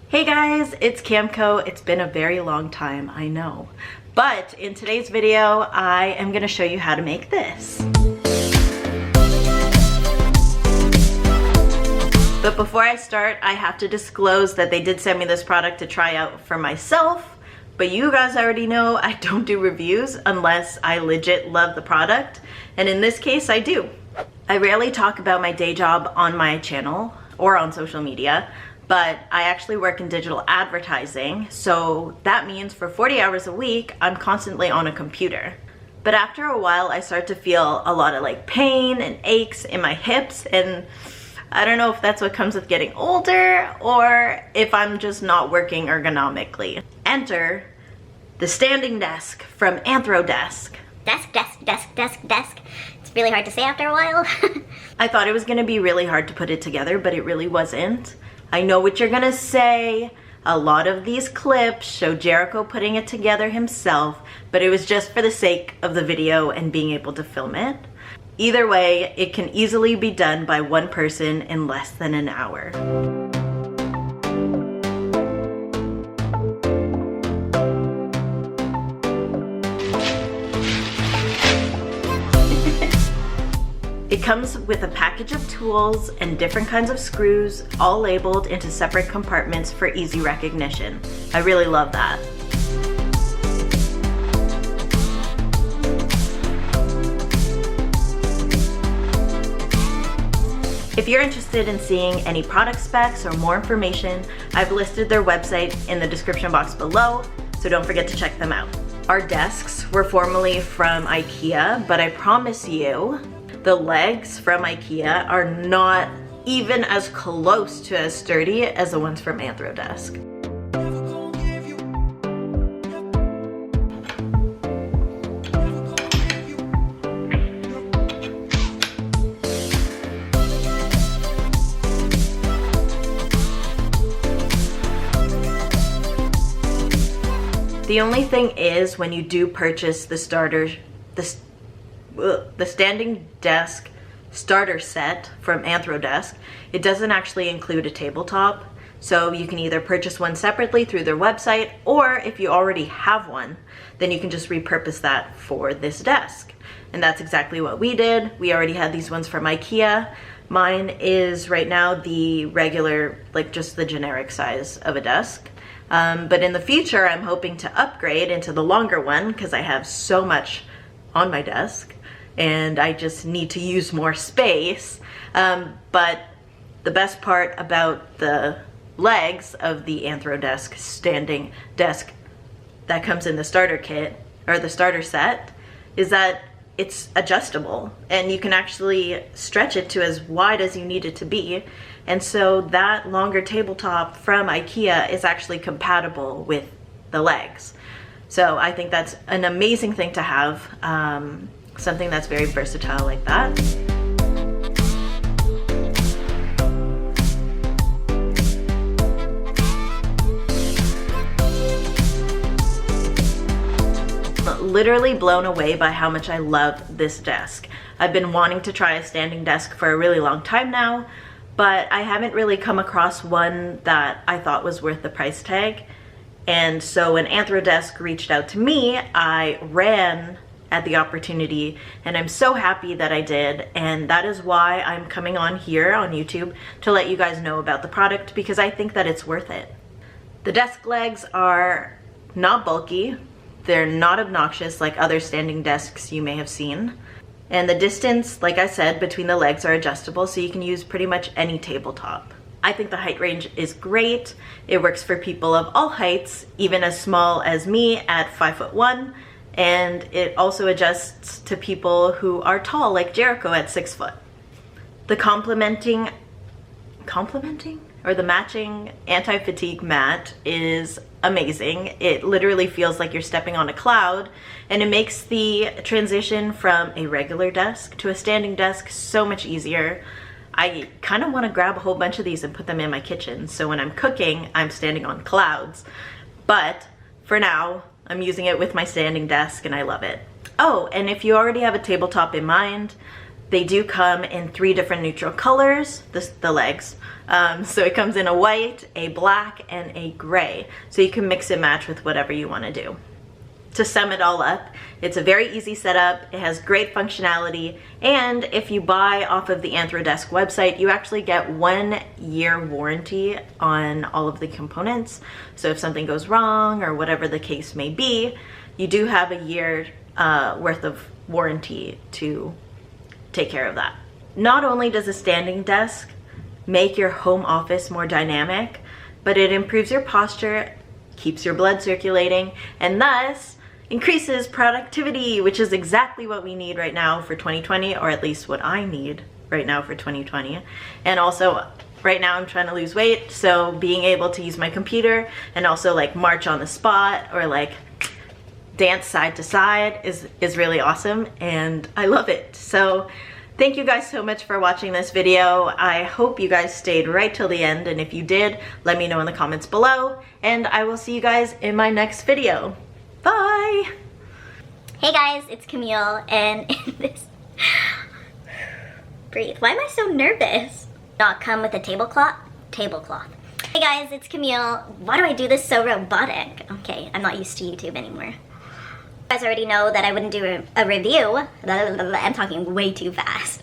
Hey guys, it's Camco. It's been a very long time, I know. But in today's video, I am gonna show you how to make this. But before I start, I have to disclose that they did send me this product to try out for myself, but you guys already know I don't do reviews unless I legit love the product, and in this case, I do. I rarely talk about my day job on my channel or on social media, but I actually work in digital advertising, so that means for 40 hours a week, I'm constantly on a computer. But after a while, I start to feel a lot of pain and aches in my hips, and I don't know if that's what comes with getting older or if I'm just not working ergonomically. Enter the standing desk from Anthrodesk. Desk. It's really hard to say after a while. I thought it was gonna be really hard to put it together, but it really wasn't. I know what you're gonna say. A lot of these clips show Jericho putting it together himself, but it was just for the sake of the video and being able to film it. Either way, it can easily be done by one person in less than an hour. It comes with a package of tools and different kinds of screws, all labeled into separate compartments for easy recognition. I really love that. If you're interested in seeing any product specs or more information, I've listed their website in the description box below, so don't forget to check them out. Our desks were formerly from IKEA, but I promise you, the legs from IKEA are not even as close to as sturdy as the ones from Anthrodesk. The only thing is, when you do purchase the standing desk starter set from Anthrodesk, it doesn't actually include a tabletop. So you can either purchase one separately through their website, or if you already have one, then you can just repurpose that for this desk. And that's exactly what we did. We already had these ones from IKEA. Mine is right now the regular, just the generic size of a desk. But in the future, I'm hoping to upgrade into the longer one because I have so much on my desk and I just need to use more space. But the best part about the legs of the Anthrodesk standing desk that comes in the starter kit, or the starter set, is that it's adjustable and you can actually stretch it to as wide as you need it to be. And so that longer tabletop from IKEA is actually compatible with the legs. So I think that's an amazing thing to have, something that's very versatile like that. Literally blown away by how much I love this desk. I've been wanting to try a standing desk for a really long time now, but I haven't really come across one that I thought was worth the price tag. And so when Anthrodesk reached out to me, I ran at the opportunity, and I'm so happy that I did. And that is why I'm coming on here on YouTube to let you guys know about the product, because I think that it's worth it. The desk legs are not bulky. They're not obnoxious like other standing desks you may have seen. And the distance, like I said, between the legs are adjustable, so you can use pretty much any tabletop. I think the height range is great. It works for people of all heights, even as small as me at 5'1", and it also adjusts to people who are tall like Jericho at 6 foot. The the matching anti-fatigue mat is amazing. It literally feels like you're stepping on a cloud, and it makes the transition from a regular desk to a standing desk so much easier. I kind of want to grab a whole bunch of these and put them in my kitchen, so when I'm cooking, I'm standing on clouds. But for now, I'm using it with my standing desk and I love it. Oh, and if you already have a tabletop in mind, They do come in 3 different neutral colors, the legs. So it comes in a white, a black, and a gray. So you can mix and match with whatever you want to do. To sum it all up, it's a very easy setup, it has great functionality, and if you buy off of the Anthrodesk website, you actually get 1 year warranty on all of the components. So if something goes wrong or whatever the case may be, you do have a year worth of warranty to take care of that. Not only does a standing desk make your home office more dynamic, but it improves your posture, keeps your blood circulating, and thus increases productivity, which is exactly what we need right now for 2020, or at least what I need right now for 2020. And also, right now I'm trying to lose weight, so being able to use my computer and also like march on the spot or like dance side to side is really awesome, and I love it. So thank you guys so much for watching this video. I hope you guys stayed right till the end, and if you did, let me know in the comments below, and I will see you guys in my next video. Bye! Hey guys, it's Camille, and in this... Breathe. Why am I so nervous? Not come with a tablecloth? Tablecloth. Hey guys, it's Camille. Why do I do this so robotic? Okay, I'm not used to YouTube anymore. You guys already know that I wouldn't do a review. I'm talking way too fast.